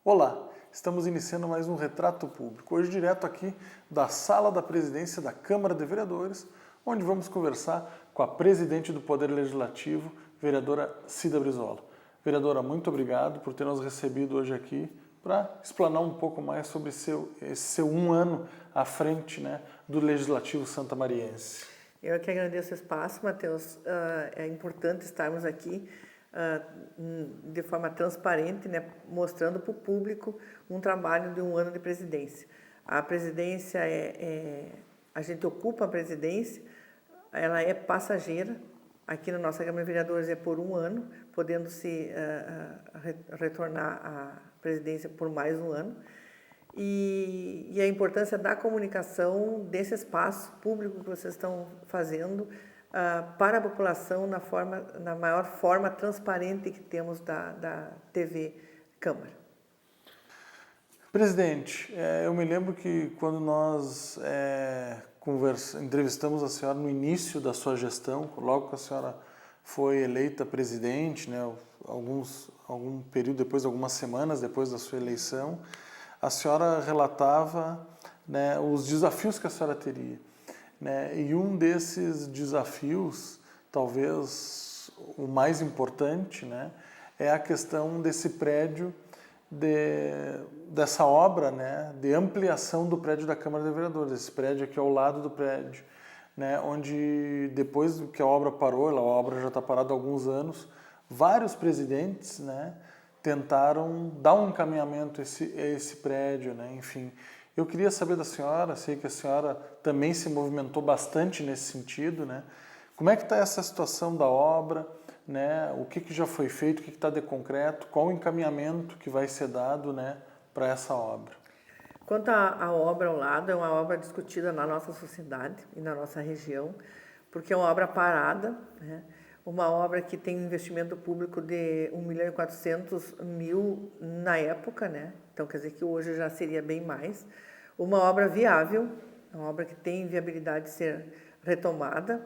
Olá, estamos iniciando mais um Retrato Público, hoje direto aqui da Sala da Presidência da Câmara de Vereadores, onde vamos conversar com a Presidente do Poder Legislativo, vereadora Cida Brizola. Vereadora, muito obrigado por ter nos recebido hoje aqui para explanar um pouco mais sobre esse seu um ano à frente, do Legislativo santamariense. Eu que agradeço o espaço, Matheus. É importante estarmos aqui de forma transparente, mostrando para o público um trabalho de um ano de presidência. A presidência a gente ocupa a presidência, ela é passageira. Aqui na nossa Câmara de Vereadores é por um ano, podendo-se retornar à presidência por mais um ano. E a importância da comunicação desse espaço público que vocês estão fazendo para a população na maior forma transparente que temos da TV Câmara. Presidente, eu me lembro que quando nós entrevistamos a senhora no início da sua gestão, logo que a senhora foi eleita presidente, algum período depois, algumas semanas depois da sua eleição, a senhora relatava os desafios que a senhora teria. E um desses desafios, talvez o mais importante, é a questão desse prédio, dessa obra de ampliação do prédio da Câmara de Vereadores, esse prédio aqui ao lado do prédio, onde depois que a obra parou, a obra já está parada há alguns anos, vários presidentes tentaram dar um encaminhamento a esse prédio, enfim. Eu queria saber da senhora, sei que a senhora também se movimentou bastante nesse sentido, como é que está essa situação da obra, o que já foi feito, o que está de concreto, qual o encaminhamento que vai ser dado para essa obra? Quanto à obra ao lado, é uma obra discutida na nossa sociedade e na nossa região, porque é uma obra parada, uma obra que tem um investimento público de 1.400.000 na época, Então, quer dizer que hoje já seria bem mais. Uma obra viável, uma obra que tem viabilidade de ser retomada.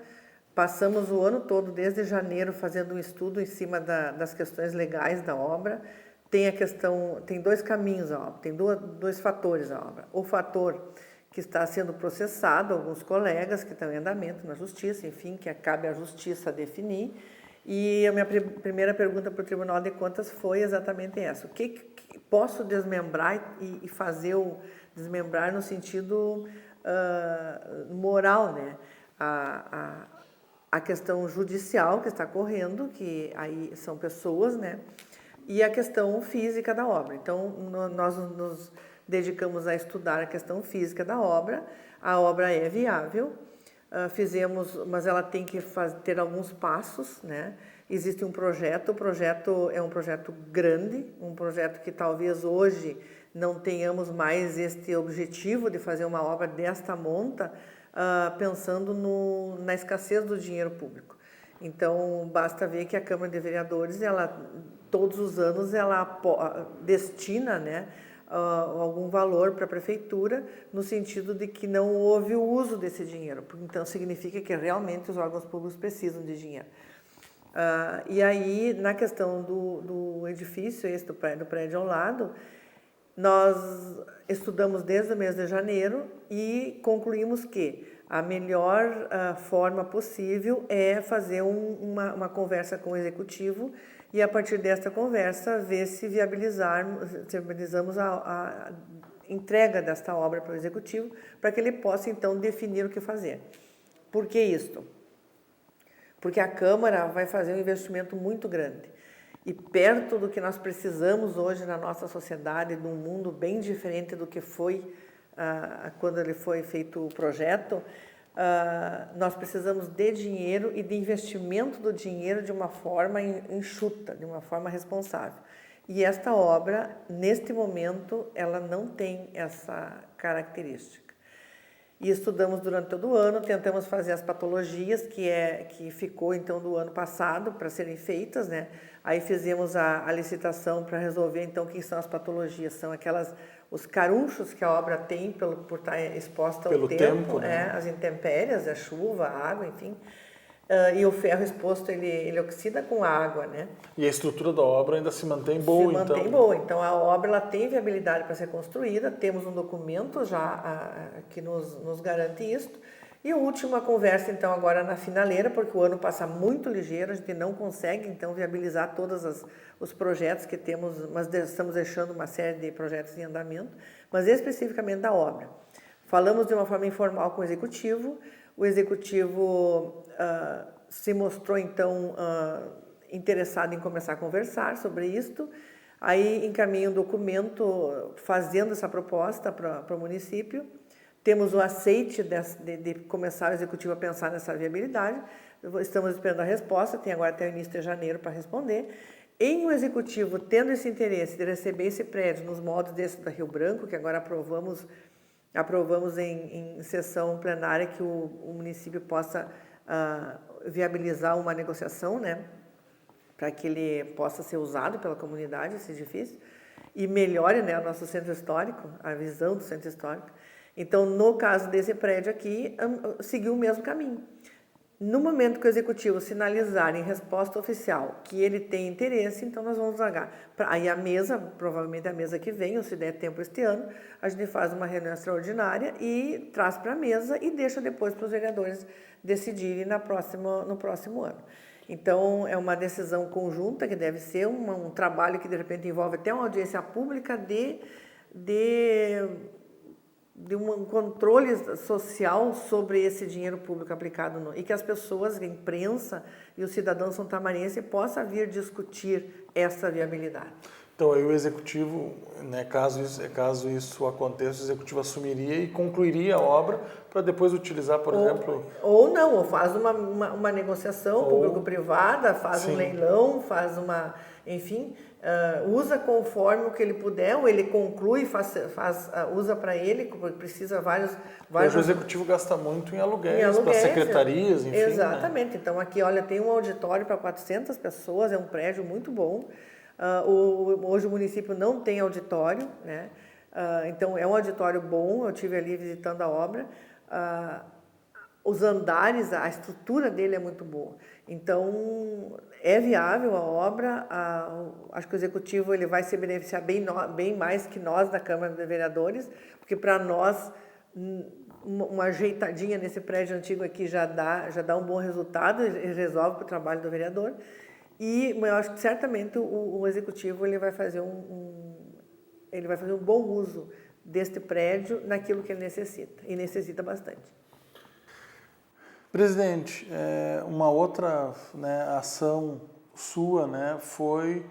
Passamos o ano todo, desde janeiro, fazendo um estudo em cima das questões legais da obra. Tem dois caminhos a obra, tem dois fatores a obra. O fator que está sendo processado, alguns colegas que estão em andamento na justiça, enfim, que cabe à justiça definir. E a minha primeira pergunta para o Tribunal de Contas foi exatamente essa: o que posso desmembrar e fazer o desmembrar no sentido moral, a questão judicial que está correndo, que aí são pessoas, e a questão física da obra. Então, nós nos dedicamos a estudar a questão física da obra. A obra é viável, mas ela tem que ter alguns passos, Existe um projeto, o projeto é um projeto grande, um projeto que talvez hoje não tenhamos mais este objetivo de fazer uma obra desta monta, pensando na escassez do dinheiro público. Então, basta ver que a Câmara de Vereadores, todos os anos, ela destina, algum valor para a Prefeitura, no sentido de que não houve o uso desse dinheiro. Então, significa que realmente os órgãos públicos precisam de dinheiro. E aí, na questão do edifício, do prédio ao lado, nós estudamos desde o mês de janeiro e concluímos que a melhor forma possível é fazer uma conversa com o Executivo e, a partir desta conversa, ver se viabilizamos a entrega desta obra para o Executivo, para que ele possa, então, definir o que fazer. Por que isto? Porque a Câmara vai fazer um investimento muito grande. E perto do que nós precisamos hoje na nossa sociedade, num mundo bem diferente do que foi quando ele foi feito o projeto, nós precisamos de dinheiro e de investimento do dinheiro de uma forma enxuta, de uma forma responsável. E esta obra, neste momento, ela não tem essa característica. E estudamos durante todo o ano, tentamos fazer as patologias, que ficou então do ano passado para serem feitas, Aí fizemos a licitação para resolver então o que são as patologias, são os carunchos que a obra tem por estar exposta ao tempo, tempo, as intempéries, a chuva, a água, enfim. E o ferro exposto, ele oxida com água, né? E a estrutura da obra ainda se mantém boa, então? Se mantém boa. Então, a obra ela tem viabilidade para ser construída, temos um documento já que nos garante isso. E a última conversa, então, agora na finaleira, porque o ano passa muito ligeiro, a gente não consegue, então, viabilizar todos os projetos que temos, mas estamos deixando uma série de projetos em andamento, mas especificamente da obra. Falamos de uma forma informal com o executivo se mostrou, então, interessado em começar a conversar sobre isto, aí encaminha um documento fazendo essa proposta para o município. Temos o aceite de começar o executivo a pensar nessa viabilidade. Estamos esperando a resposta, tem agora até o início de janeiro para responder. Em o executivo tendo esse interesse de receber esse prédio nos moldes desse da Rio Branco, que agora aprovamos em sessão plenária que o município possa viabilizar uma negociação, né, para que ele possa ser usado pela comunidade, esse edifício, e melhore, né, o nosso centro histórico, a visão do centro histórico. Então, no caso desse prédio aqui, seguiu o mesmo caminho. No momento que o executivo sinalizar em resposta oficial que ele tem interesse, então nós vamos largar. Aí a mesa, provavelmente a mesa que vem, ou se der tempo este ano, a gente faz uma reunião extraordinária e traz para a mesa e deixa depois para os vereadores decidirem no próximo ano. Então, é uma decisão conjunta que deve ser um trabalho que, de repente, envolve até uma audiência pública de um controle social sobre esse dinheiro público aplicado e que as pessoas, a imprensa e os cidadãos santamarenses possam vir discutir essa viabilidade. Então, aí o executivo, né, caso isso aconteça, o executivo assumiria e concluiria a obra para depois utilizar, por exemplo... Ou não, ou faz uma negociação público-privada, faz um leilão, faz uma... Enfim, usa conforme o que ele puder, ou ele conclui, usa para ele, porque precisa vários... Hoje o executivo gasta muito em aluguéis para secretarias, enfim. Exatamente. Né? Então, aqui, olha, tem um auditório para 400 pessoas, é um prédio muito bom. Hoje o município não tem auditório, né? Então é um auditório bom, eu estive ali visitando a obra. Os andares, a estrutura dele é muito boa. Então é viável a obra, acho que o executivo ele vai se beneficiar bem mais que nós da Câmara de Vereadores, porque para nós uma ajeitadinha nesse prédio antigo aqui já dá um bom resultado e resolve o trabalho do vereador. E eu acho que certamente o executivo ele vai fazer um bom uso deste prédio naquilo que ele necessita, e necessita bastante. Presidente, uma outra, né, ação sua, né, foi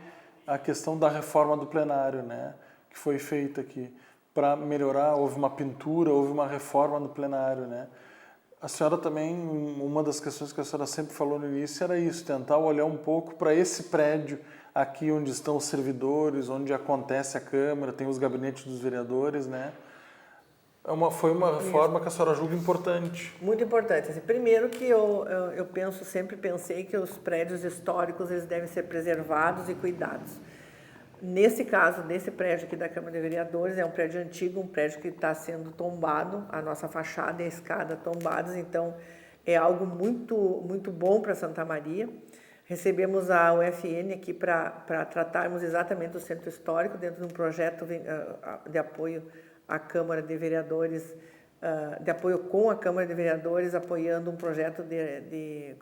a questão da reforma do plenário, né, que foi feita aqui para melhorar. Houve uma pintura, houve uma reforma no plenário, né? A senhora também, uma das questões que a senhora sempre falou no início era isso, tentar olhar um pouco para esse prédio aqui onde estão os servidores, onde acontece a Câmara, tem os gabinetes dos vereadores, né? Foi uma reforma que a senhora julga importante. Muito importante. Assim, primeiro que eu sempre pensei que os prédios históricos eles devem ser preservados e cuidados. Nesse caso, nesse prédio aqui da Câmara de Vereadores, é um prédio antigo, um prédio que está sendo tombado, a nossa fachada e a escada tombadas, então é algo muito, muito bom para Santa Maria. Recebemos a UFN aqui para tratarmos exatamente do centro histórico dentro de um projeto de apoio à Câmara de Vereadores, de apoio com a Câmara de Vereadores, apoiando um projeto de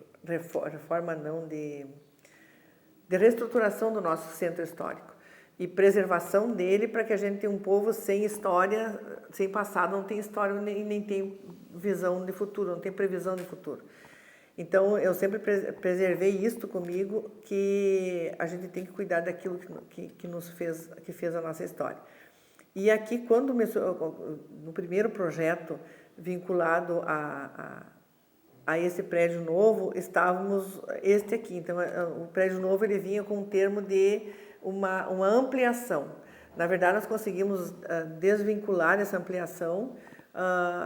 reestruturação do nosso centro histórico e preservação dele, para que a gente tenha um povo sem história, sem passado, não tem história nem tem visão de futuro, não tem previsão de futuro. Então, eu sempre preservei isto comigo, que a gente tem que cuidar daquilo que fez a nossa história. E aqui, no primeiro projeto vinculado a esse prédio novo, estávamos este aqui. Então, o prédio novo ele vinha com um termo de uma ampliação. Na verdade, nós conseguimos desvincular essa ampliação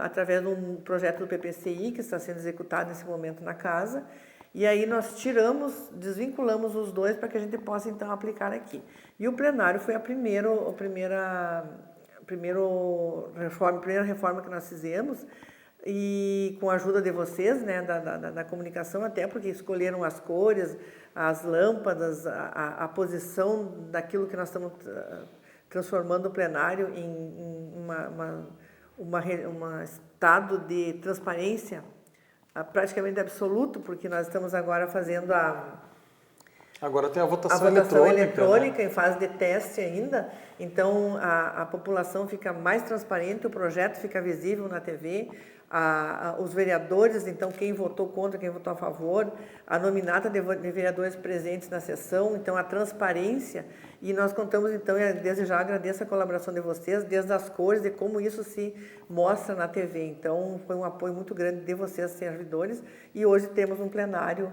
através de um projeto do PPCI que está sendo executado nesse momento na casa. E aí nós desvinculamos os dois para que a gente possa então aplicar aqui. E o plenário foi a primeira reforma que nós fizemos, e com a ajuda de vocês, né, da comunicação, até porque escolheram as cores, as lâmpadas, a posição daquilo que nós estamos transformando o plenário em um estado de transparência praticamente absoluto, porque nós estamos agora fazendo Agora tem a votação eletrônica, né? Em fase de teste ainda, então a população fica mais transparente, o projeto fica visível na TV, os vereadores, então quem votou contra, quem votou a favor, a nominata de vereadores presentes na sessão, então a transparência, e nós contamos então, e desde já agradeço a colaboração de vocês, desde as cores, de como isso se mostra na TV, então foi um apoio muito grande de vocês, servidores, e hoje temos um plenário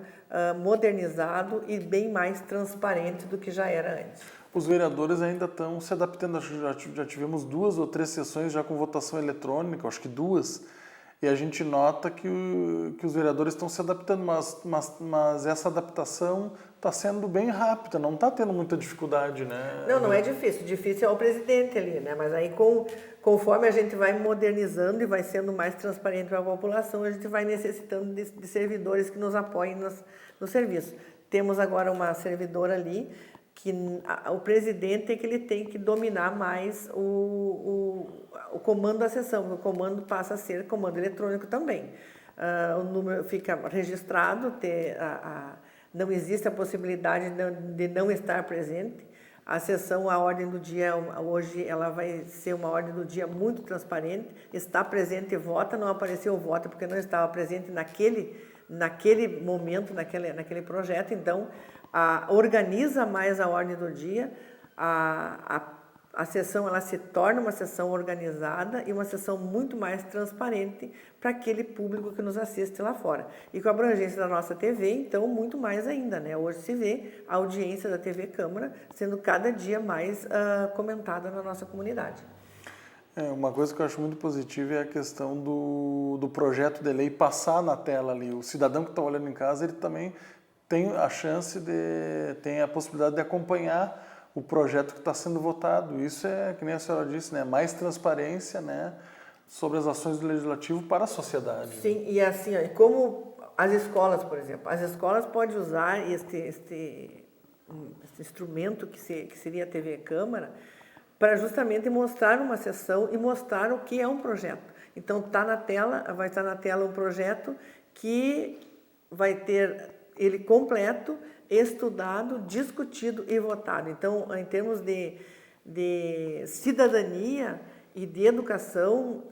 modernizado e bem mais transparente do que já era antes. Os vereadores ainda estão se adaptando, já tivemos 2 ou 3 sessões já com votação eletrônica, acho que 2, e a gente nota que os vereadores estão se adaptando, mas essa adaptação está sendo bem rápida, não está tendo muita dificuldade, né? Não é difícil. Difícil é o presidente ali, né? Mas aí conforme a gente vai modernizando e vai sendo mais transparente para a população, a gente vai necessitando de servidores que nos apoiem no serviço. Temos agora uma servidora ali que o presidente é que ele tem que dominar mais o comando da sessão, porque o comando passa a ser comando eletrônico também. O número fica registrado, não existe a possibilidade de não estar presente. A sessão, a ordem do dia, hoje ela vai ser uma ordem do dia muito transparente, está presente e vota, não apareceu vota porque não estava presente naquele momento, naquele projeto, então organiza mais a ordem do dia, a sessão ela se torna uma sessão organizada e uma sessão muito mais transparente para aquele público que nos assiste lá fora. E com a abrangência da nossa TV, então, muito mais ainda, né? Hoje se vê a audiência da TV Câmara sendo cada dia mais comentada na nossa comunidade. Uma coisa que eu acho muito positiva é a questão do projeto de lei passar na tela ali. O cidadão que está olhando em casa, ele também tem a possibilidade de acompanhar o projeto que está sendo votado. Isso é, que nem a senhora disse, né, mais transparência, né, sobre as ações do Legislativo para a sociedade. Sim, e assim, como as escolas, por exemplo, as escolas podem usar este instrumento que seria a TV Câmara para justamente mostrar uma sessão e mostrar o que é um projeto. Então vai estar na tela um projeto que vai ter ele completo, estudado, discutido e votado. Então, em termos de cidadania e de educação,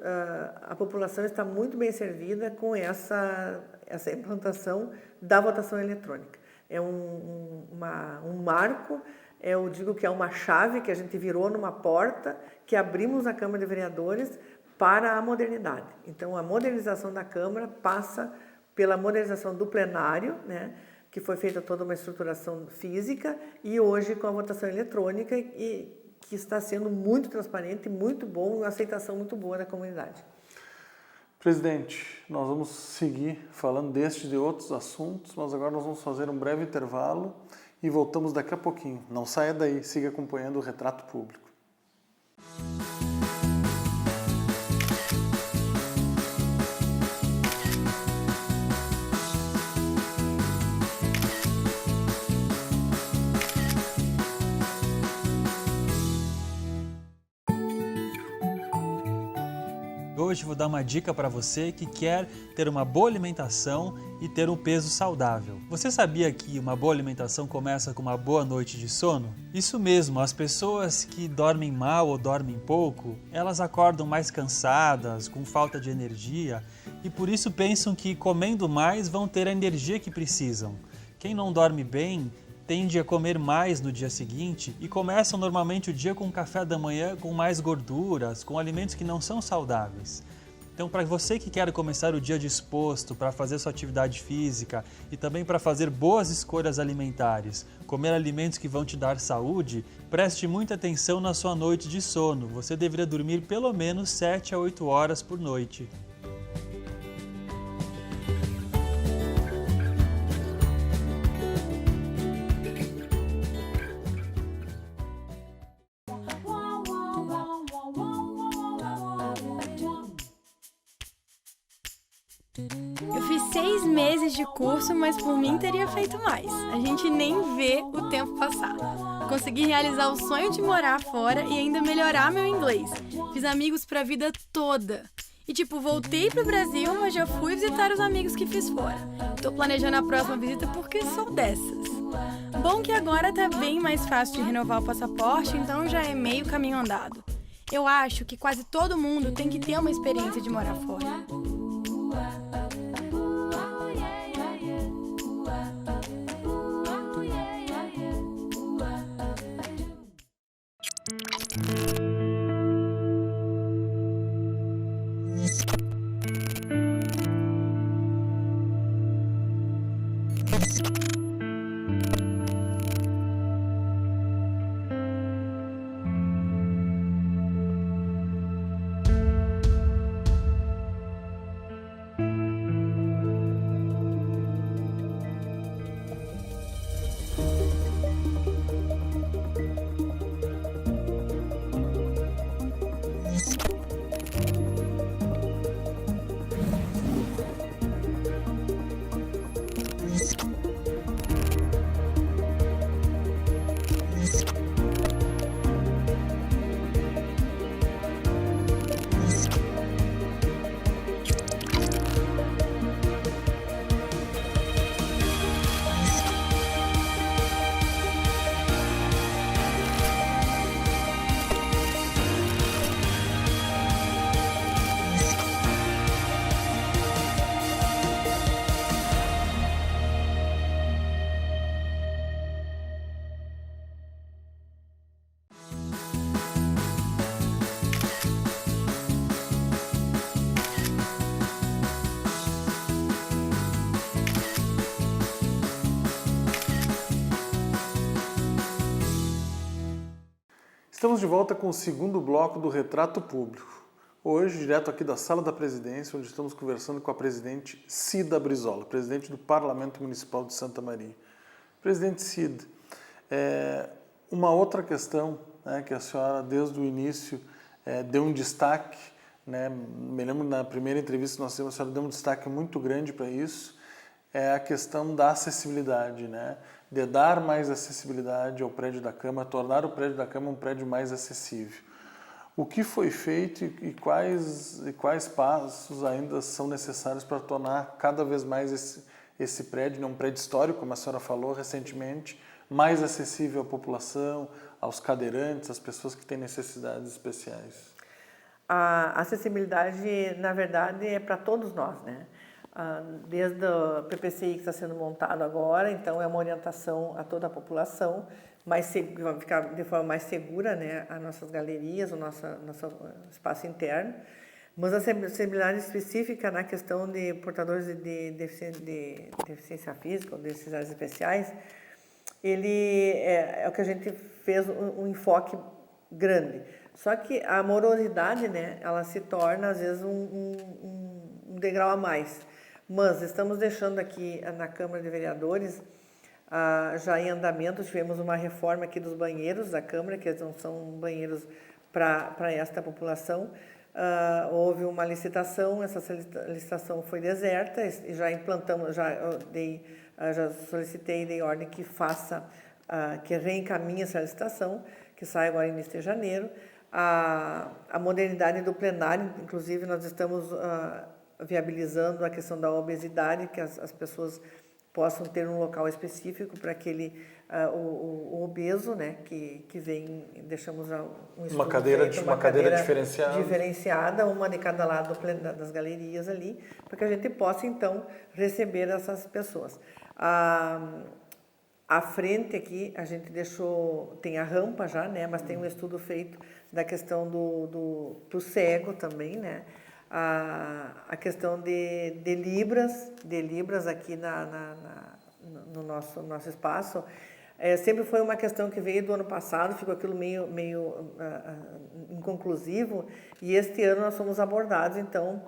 a população está muito bem servida com essa implantação da votação eletrônica. É um marco, eu digo que é uma chave que a gente virou numa porta, que abrimos a Câmara de Vereadores para a modernidade. Então, a modernização da Câmara passa pela modernização do plenário, né, que foi feita toda uma estruturação física, e hoje com a votação eletrônica, e que está sendo muito transparente, muito bom, uma aceitação muito boa da comunidade. Presidente, nós vamos seguir falando deste e de outros assuntos, mas agora nós vamos fazer um breve intervalo e voltamos daqui a pouquinho. Não saia daí, siga acompanhando o Retrato Público. Hoje vou dar uma dica para você que quer ter uma boa alimentação e ter um peso saudável. Você sabia que uma boa alimentação começa com uma boa noite de sono? Isso mesmo, as pessoas que dormem mal ou dormem pouco, elas acordam mais cansadas, com falta de energia e por isso pensam que comendo mais vão ter a energia que precisam. Quem não dorme bem tende a comer mais no dia seguinte e começam normalmente o dia com café da manhã com mais gorduras, com alimentos que não são saudáveis. Então, para você que quer começar o dia disposto para fazer sua atividade física e também para fazer boas escolhas alimentares, comer alimentos que vão te dar saúde, preste muita atenção na sua noite de sono. Você deveria dormir pelo menos 7 a 8 horas por noite. meses de curso, mas por mim teria feito mais. A gente nem vê o tempo passar. Consegui realizar o sonho de morar fora e ainda melhorar meu inglês. Fiz amigos pra vida toda. E voltei pro Brasil, mas já fui visitar os amigos que fiz fora. Tô planejando a próxima visita porque sou dessas. Bom que agora tá bem mais fácil de renovar o passaporte, então já é meio caminho andado. Eu acho que quase todo mundo tem que ter uma experiência de morar fora. Estamos de volta com o segundo bloco do Retrato Público. Hoje, direto aqui da Sala da Presidência, onde estamos conversando com a presidente Cida Brizola, presidente do Parlamento Municipal de Santa Maria. Presidente Cida, uma outra questão, né, que a senhora, desde o início, deu um destaque, né, me lembro na primeira entrevista que nós temos, a senhora deu um destaque muito grande para isso, é a questão da acessibilidade, né? De dar mais acessibilidade ao prédio da Câmara, tornar o prédio da Câmara um prédio mais acessível. O que foi feito e quais passos ainda são necessários para tornar cada vez mais esse prédio, um prédio histórico, como a senhora falou recentemente, mais acessível à população, aos cadeirantes, às pessoas que têm necessidades especiais? A acessibilidade, na verdade, é para todos nós, né? Desde o PPCI que está sendo montado agora, então é uma orientação a toda a população, vai ficar de forma mais segura, né, as nossas galerias, o nosso espaço interno, mas a acessibilidade específica na questão de portadores de deficiência física ou necessidades especiais, ele é o que a gente fez um enfoque grande. Só que a morosidade, né, ela se torna às vezes um degrau a mais. Mas estamos deixando aqui na Câmara de Vereadores, já em andamento, tivemos uma reforma aqui dos banheiros da Câmara, que não são banheiros para esta população. Houve uma licitação, essa licitação foi deserta, e já implantamos, já solicitei e dei ordem que que reencaminhe essa licitação, que sai agora início de janeiro. A modernidade do plenário, inclusive nós estamos viabilizando a questão da obesidade, que as pessoas possam ter um local específico para o obeso, né, que vem, deixamos uma cadeira diferenciada, uma de cada lado das galerias ali, para que a gente possa então receber essas pessoas. À frente aqui a gente tem a rampa já, né, mas tem um estudo feito da questão do cego também, né? A questão de libras aqui no nosso espaço, sempre foi uma questão que veio do ano passado, ficou aquilo meio inconclusivo, e este ano nós fomos abordados, então,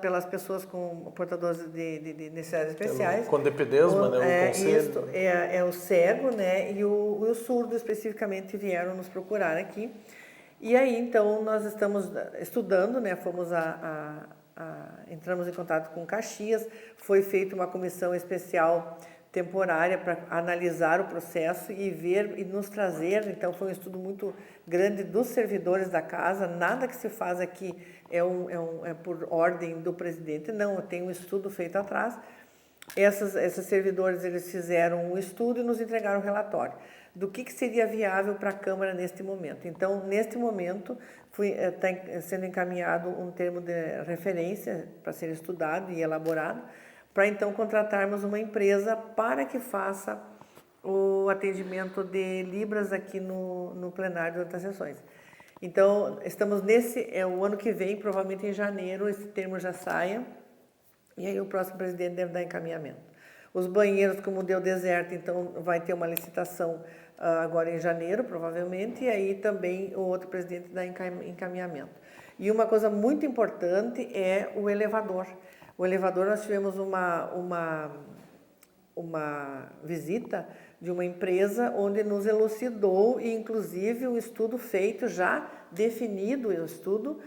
pelas pessoas com portadores de necessidades especiais. Com dependesma, né? O conselho. Isso, é o cego, né? E o surdo, especificamente, vieram nos procurar aqui. E aí, então, nós estamos estudando, né? Fomos a entramos em contato com Caxias, foi feita uma comissão especial temporária para analisar o processo e ver e nos trazer. Então foi um estudo muito grande dos servidores da casa. Nada que se faz aqui é por ordem do presidente, não, tem um estudo feito atrás. Esses servidores, eles fizeram um estudo e nos entregaram um relatório do que seria viável para a Câmara neste momento. Então, neste momento, está sendo encaminhado um termo de referência para ser estudado e elaborado, para então contratarmos uma empresa para que faça o atendimento de Libras aqui no plenário das sessões. Então, estamos o ano que vem, provavelmente em janeiro, esse termo já saia, e aí o próximo presidente deve dar encaminhamento. Os banheiros, como deu deserto, então vai ter uma licitação agora em janeiro, provavelmente, e aí também o outro presidente dá encaminhamento. E uma coisa muito importante é o elevador. O elevador, nós tivemos uma visita de uma empresa onde nos elucidou, e inclusive o estudo feito, já definido o estudo,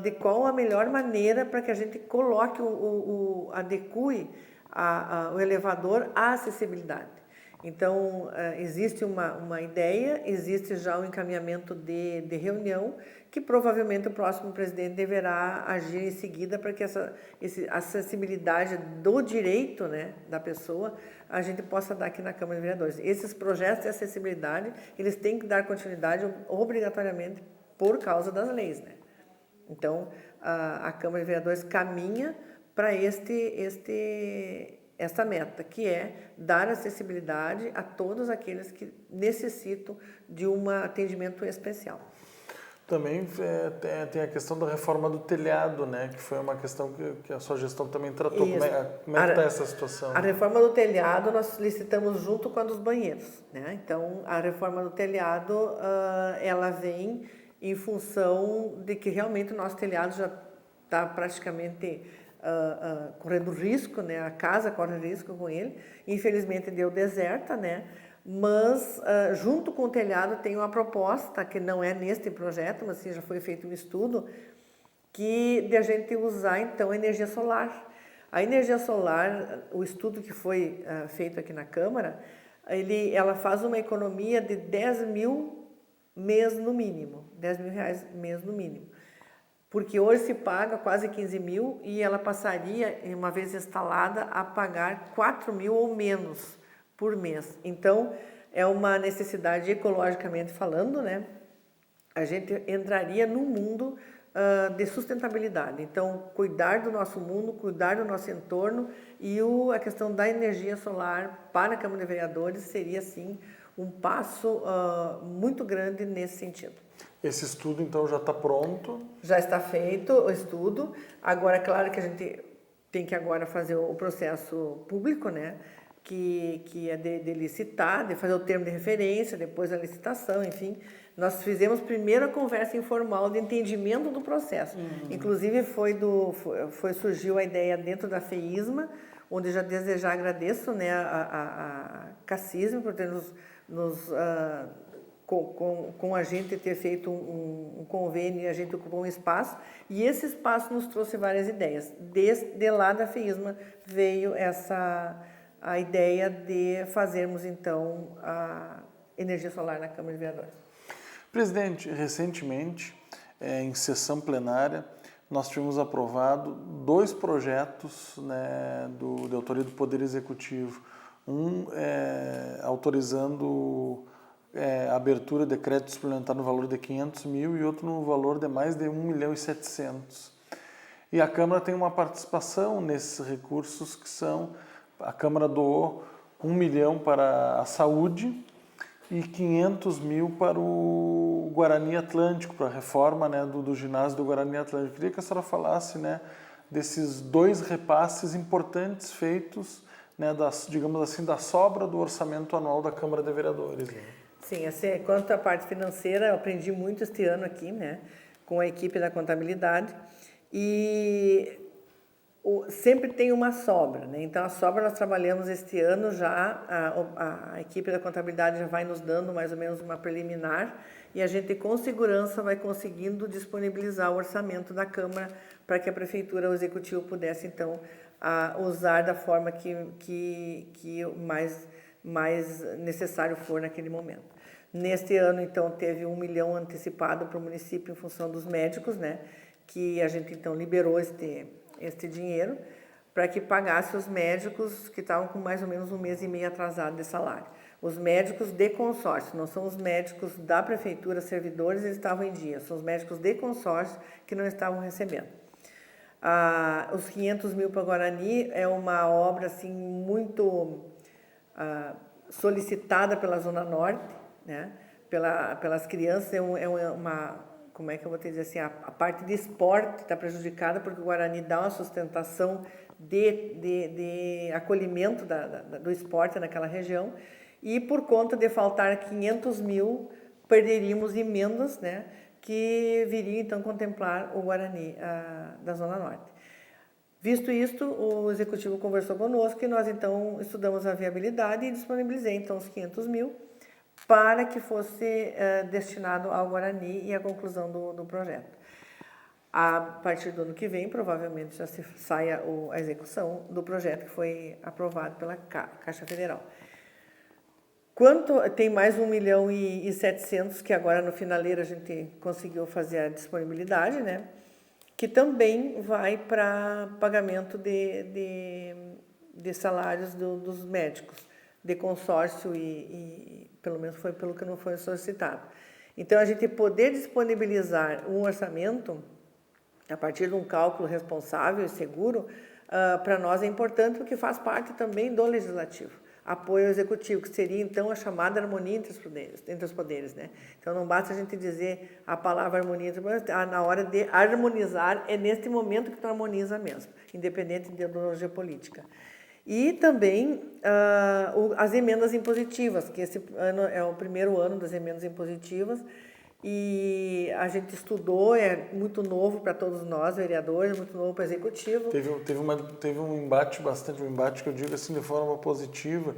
de qual a melhor maneira para que a gente coloque, adeque o elevador à acessibilidade. Então, existe uma ideia, existe já um encaminhamento de reunião, que provavelmente o próximo presidente deverá agir em seguida para que essa acessibilidade do direito, né, da pessoa, a gente possa dar aqui na Câmara de Vereadores. Esses projetos de acessibilidade, eles têm que dar continuidade obrigatoriamente por causa das leis, né? Então, a Câmara de Vereadores caminha para esta meta, que é dar acessibilidade a todos aqueles que necessitam de um atendimento especial. Também tem a questão da reforma do telhado, né? Que foi uma questão que a sua gestão também tratou. Como é que está essa situação? A reforma do telhado nós licitamos junto com a dos banheiros, né? Então, a reforma do telhado, ela vem em função de que realmente o nosso telhado já está praticamente correndo risco, né? A casa corre risco com ele. Infelizmente deu deserta, né? Mas junto com o telhado tem uma proposta que não é neste projeto, mas sim, já foi feito um estudo de a gente usar então a energia solar. A energia solar, o estudo que foi feito aqui na Câmara, ela faz uma economia de 10 mil mês no mínimo, 10 mil reais mês no mínimo. Porque hoje se paga quase 15 mil e ela passaria, uma vez instalada, a pagar 4 mil ou menos por mês. Então, é uma necessidade ecologicamente falando, né? A gente entraria num mundo de sustentabilidade. Então, cuidar do nosso mundo, cuidar do nosso entorno e a questão da energia solar para a Câmara de Vereadores seria, sim, um passo muito grande nesse sentido. Esse estudo, então, já está pronto? Já está feito o estudo. Agora, claro que a gente tem que agora fazer o processo público, né? Que é de licitar, de fazer o termo de referência, depois a licitação, enfim. Nós fizemos primeiro a conversa informal de entendimento do processo. Inclusive, surgiu a ideia dentro da FEISMA, onde já desde já agradeço, né, a CACISM por ter com a gente ter feito um convênio e a gente ocupou um espaço, e esse espaço nos trouxe várias ideias. De lá da FEISMA veio a ideia de fazermos, então, a energia solar na Câmara de Vereadores. Presidente, recentemente, em sessão plenária, nós tivemos aprovado 2 projetos, né, de autoria do Poder Executivo. Um autorizando a abertura de crédito suplementar no valor de 500 mil e outro no valor de mais de 1.700.000. E a Câmara tem uma participação nesses recursos que são... A Câmara doou 1 milhão para a saúde e 500 mil para o Guarani Atlântico, para a reforma, né, do ginásio do Guarani Atlântico. Eu queria que a senhora falasse, né, desses 2 repasses importantes feitos, né, digamos assim, da sobra do orçamento anual da Câmara de Vereadores. Né? Sim, assim, quanto à parte financeira, eu aprendi muito este ano aqui, né, com a equipe da contabilidade, e sempre tem uma sobra, né? Então, a sobra nós trabalhamos este ano já, a equipe da contabilidade já vai nos dando mais ou menos uma preliminar, e a gente com segurança vai conseguindo disponibilizar o orçamento da Câmara para que a Prefeitura, o Executivo, pudesse então usar da forma que mais necessário for naquele momento. Neste ano, então, teve 1 milhão antecipado para o município em função dos médicos, né, que a gente então liberou este dinheiro para que pagasse os médicos que estavam com mais ou menos 1 mês e meio atrasado de salário. Os médicos de consórcio, não são os médicos da prefeitura, servidores, eles estavam em dia, são os médicos de consórcio que não estavam recebendo. Os 500 mil para Guarani é uma obra assim, muito solicitada pela Zona Norte, né? Pelas crianças, como é que eu vou te dizer assim, a parte de esporte está prejudicada porque o Guarani dá uma sustentação de acolhimento do esporte naquela região, e por conta de faltar 500 mil, perderíamos emendas, né, que viriam então contemplar o Guarani da Zona Norte. Visto isto, o Executivo conversou conosco e nós então estudamos a viabilidade e disponibilizei então os 500 mil para que fosse destinado ao Guarani e à conclusão do projeto. A partir do ano que vem, provavelmente já saia a execução do projeto que foi aprovado pela Caixa Federal. Tem mais 1 milhão e 700, que agora no finaleiro a gente conseguiu fazer a disponibilidade, né? Que também vai para pagamento de salários dos médicos, de consórcio e pelo menos foi pelo que não foi solicitado. Então, a gente poder disponibilizar um orçamento a partir de um cálculo responsável e seguro, para nós é importante porque faz parte também do Legislativo. Apoio ao Executivo, que seria então a chamada harmonia entre os poderes, né? Então não basta a gente dizer a palavra harmonia entre os poderes, na hora de harmonizar, é neste momento que tu harmoniza mesmo, independente de ideologia política. E também as emendas impositivas, que esse ano é o primeiro ano das emendas impositivas, e a gente estudou, é muito novo para todos nós, vereadores, muito novo para o Executivo. Teve um embate que eu digo assim de forma positiva,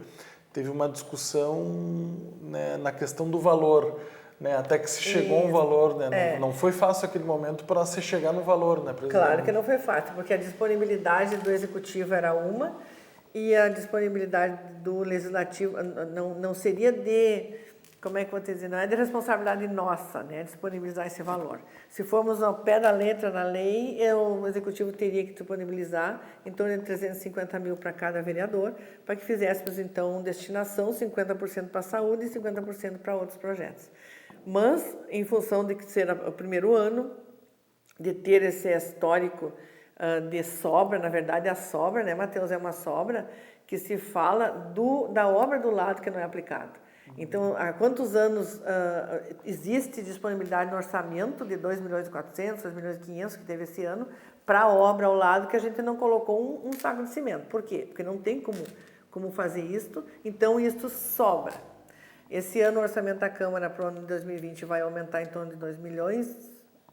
teve uma discussão, né, na questão do valor, né, até que se chegou a um valor, né, não foi fácil aquele momento para se chegar no valor, né, presidente? Claro que não foi fácil, porque a disponibilidade do Executivo era uma e a disponibilidade do Legislativo não seria de... Como é que eu vou te dizer? Não é de responsabilidade nossa, né, disponibilizar esse valor. Se formos ao pé da letra na lei, o Executivo teria que disponibilizar em torno de 350 mil para cada vereador, para que fizéssemos, então, destinação, 50% para a saúde e 50% para outros projetos. Mas, em função de que ser o primeiro ano, de ter esse histórico de sobra, na verdade, a sobra, né, Matheus, é uma sobra que se fala da obra do lado que não é aplicada. Então, há quantos anos existe disponibilidade no orçamento de 2 milhões e 400, 2 milhões e 500 que teve esse ano, para a obra ao lado que a gente não colocou um saco de cimento. Por quê? Porque não tem como fazer isto, então isto sobra. Esse ano o orçamento da Câmara para o ano de 2020 vai aumentar em torno de 2 milhões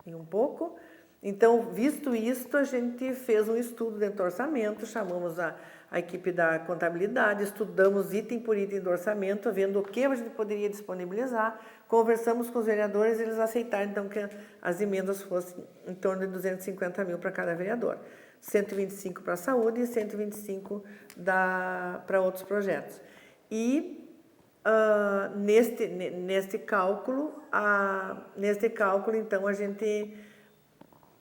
e um pouco. Então, visto isto, a gente fez um estudo dentro do orçamento, chamamos a equipe da contabilidade, estudamos item por item do orçamento, vendo o que a gente poderia disponibilizar, conversamos com os vereadores e eles aceitaram, então, que as emendas fossem em torno de 250 mil para cada vereador. 125 para a saúde e 125 para outros projetos. E neste cálculo, então, a gente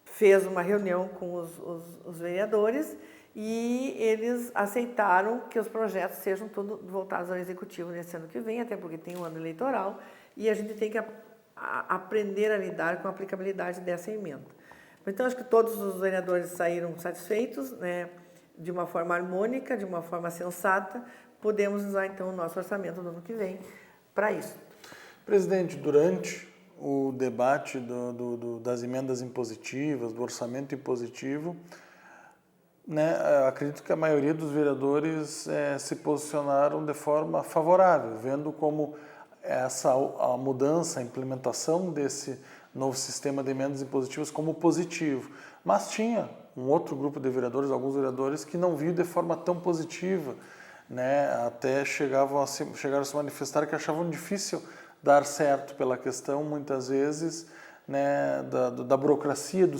fez uma reunião com os vereadores e eles aceitaram que os projetos sejam todos voltados ao Executivo nesse ano que vem, até porque tem um ano eleitoral, e a gente tem que aprender a lidar com a aplicabilidade dessa emenda. Então, acho que todos os vereadores saíram satisfeitos, né, de uma forma harmônica, de uma forma sensata. Podemos usar, então, o nosso orçamento do ano que vem para isso. Presidente, durante o debate das emendas impositivas, do orçamento impositivo, né, acredito que a maioria dos vereadores se posicionaram de forma favorável, vendo como a mudança, a implementação desse novo sistema de emendas impositivas como positivo. Mas tinha um outro grupo de vereadores, alguns vereadores, que não viam de forma tão positiva, né, até chegaram a se manifestar que achavam difícil dar certo pela questão, muitas vezes, né, da burocracia do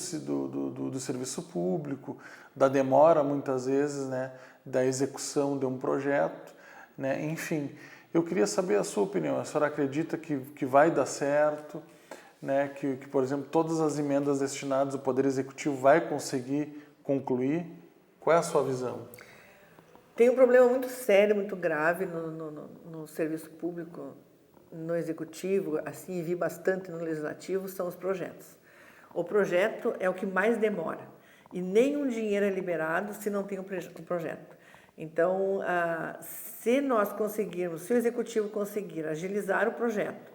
serviço público, da demora, muitas vezes, né, da execução de um projeto, né, enfim. Eu queria saber a sua opinião. A senhora acredita que vai dar certo, né, que, por exemplo, todas as emendas destinadas ao Poder Executivo vai conseguir concluir? Qual é a sua visão? Tem um problema muito sério, muito grave no serviço público, no executivo, assim, e vi bastante no legislativo, são os projetos. O projeto é o que mais demora e nenhum dinheiro é liberado se não tem um projeto. Então, se nós conseguirmos, se o executivo conseguir agilizar o projeto,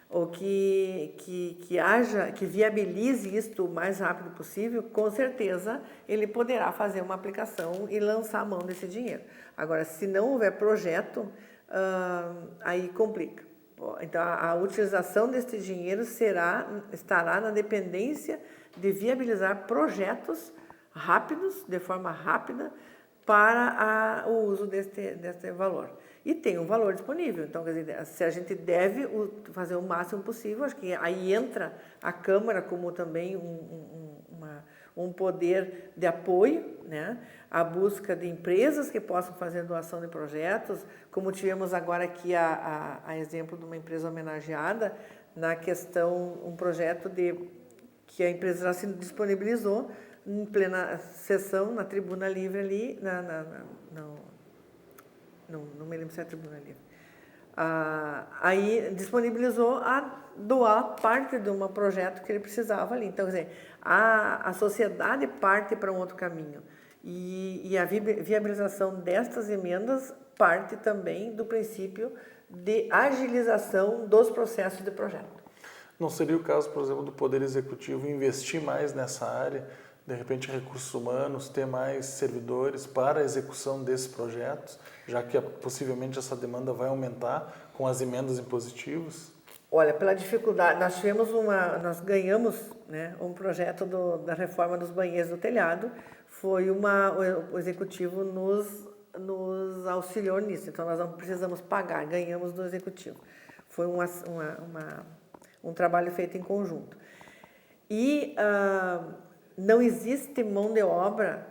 ou que viabilize isto o mais rápido possível, com certeza ele poderá fazer uma aplicação e lançar a mão desse dinheiro. Agora, se não houver projeto, aí complica. Então, a utilização desse dinheiro estará na dependência de viabilizar projetos rápidos, de forma rápida, para o uso deste valor. E tem um valor disponível. Então, quer dizer, se a gente deve fazer o máximo possível, acho que aí entra a Câmara como também um poder de apoio, né? A busca de empresas que possam fazer doação de projetos, como tivemos agora aqui a exemplo de uma empresa homenageada, na questão, um projeto que a empresa já se disponibilizou em plena sessão, na tribuna livre ali, não me lembro se é a tribuna livre. Aí disponibilizou a doar parte de um projeto que ele precisava ali. Então, quer dizer, a sociedade parte para um outro caminho. E a viabilização destas emendas parte também do princípio de agilização dos processos de projeto. Não seria o caso, por exemplo, do Poder Executivo investir mais nessa área, de repente recursos humanos, ter mais servidores para a execução desses projetos, já que possivelmente essa demanda vai aumentar com as emendas impositivas? Olha, pela dificuldade, nós ganhamos, né, um projeto da reforma dos banheiros do telhado, o executivo nos auxiliou nisso, então nós não precisamos pagar, ganhamos do executivo. Foi um trabalho feito em conjunto. E não existe mão de obra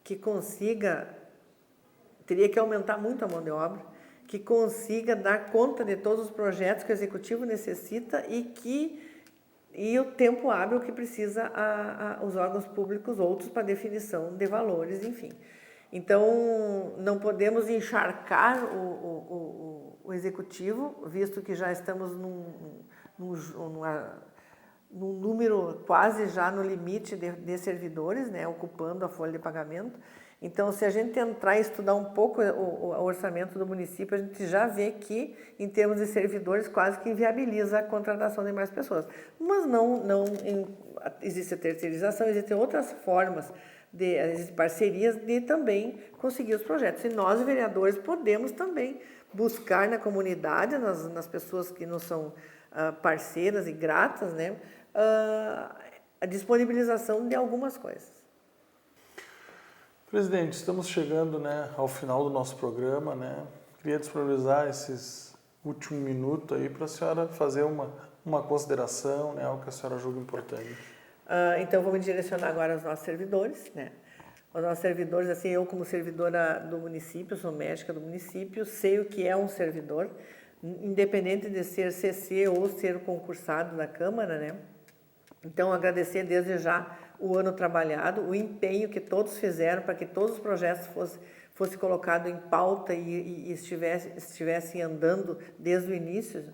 que consiga, teria que aumentar muito a mão de obra, que consiga dar conta de todos os projetos que o executivo necessita e o tempo hábil que precisa os órgãos públicos outros para definição de valores, enfim. Então, não podemos encharcar o executivo, visto que já estamos num número quase já no limite de servidores, né, ocupando a folha de pagamento. Então, se a gente entrar e estudar um pouco o orçamento do município, a gente já vê que, em termos de servidores, quase que inviabiliza a contratação de mais pessoas. Mas existe a terceirização, existem outras formas, existem parcerias de também conseguir os projetos. E nós, vereadores, podemos também buscar na comunidade, nas pessoas que nos são parceiras e gratas, né, a disponibilização de algumas coisas. Presidente, estamos chegando, né, ao final do nosso programa, né? Queria disponibilizar esses últimos minutos aí para a senhora fazer uma consideração, né, algo que a senhora julga importante. Então, vou me direcionar agora aos nossos servidores, né? Os nossos servidores, assim, eu como servidora do município, sou médica do município, sei o que é um servidor, independente de ser CC ou ser concursado na Câmara, né? Então, agradecer desde já o ano trabalhado, o empenho que todos fizeram para que todos os projetos fossem colocados em pauta e estivessem andando desde o início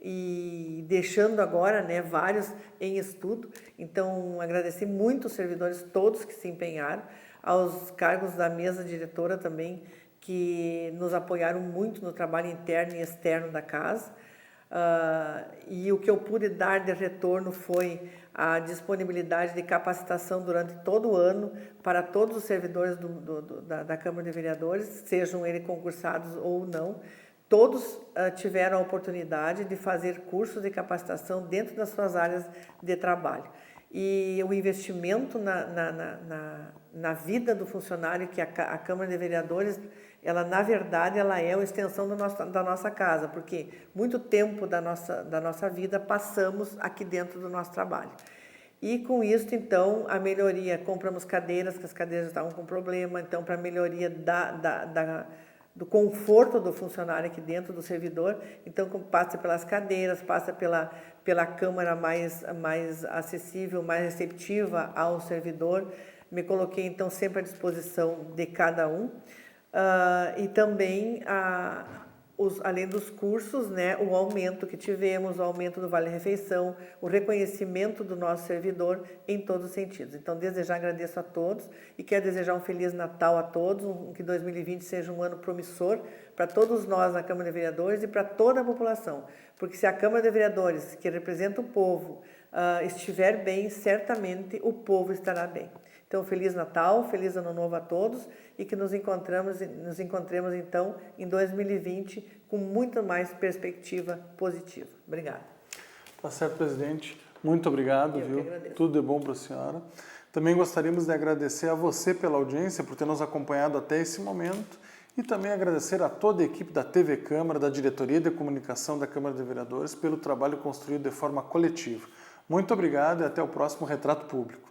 e deixando agora, né, vários em estudo. Então, agradecer muito os servidores todos que se empenharam, aos cargos da mesa diretora também, que nos apoiaram muito no trabalho interno e externo da casa. E o que eu pude dar de retorno foi a disponibilidade de capacitação durante todo o ano para todos os servidores da Câmara de Vereadores, sejam eles concursados ou não. Todos tiveram a oportunidade de fazer cursos de capacitação dentro das suas áreas de trabalho. E o investimento na vida do funcionário que a Câmara de Vereadores ela na verdade ela é a extensão da nossa casa, porque muito tempo da nossa vida passamos aqui dentro do nosso trabalho. E com isso, então, a melhoria, compramos cadeiras, que as cadeiras estavam com problema, então, para a melhoria do conforto do funcionário aqui dentro, do servidor, então, passa pelas cadeiras, passa pela câmara mais acessível, mais receptiva ao servidor. Me coloquei, então, sempre à disposição de cada um. E também, além dos cursos, né, o aumento que tivemos, o aumento do Vale-Refeição, o reconhecimento do nosso servidor em todos os sentidos. Então, desde já agradeço a todos e quero desejar um Feliz Natal a todos, que 2020 seja um ano promissor para todos nós na Câmara de Vereadores e para toda a população. Porque se a Câmara de Vereadores, que representa o povo, estiver bem, certamente o povo estará bem. Então, Feliz Natal, Feliz Ano Novo a todos e que nos encontremos então em 2020 com muito mais perspectiva positiva. Obrigada. Tá certo, presidente. Muito obrigado, viu? Tudo de bom para a senhora. Também gostaríamos de agradecer a você pela audiência, por ter nos acompanhado até esse momento e também agradecer a toda a equipe da TV Câmara, da Diretoria de Comunicação da Câmara de Vereadores pelo trabalho construído de forma coletiva. Muito obrigado e até o próximo Retrato Público.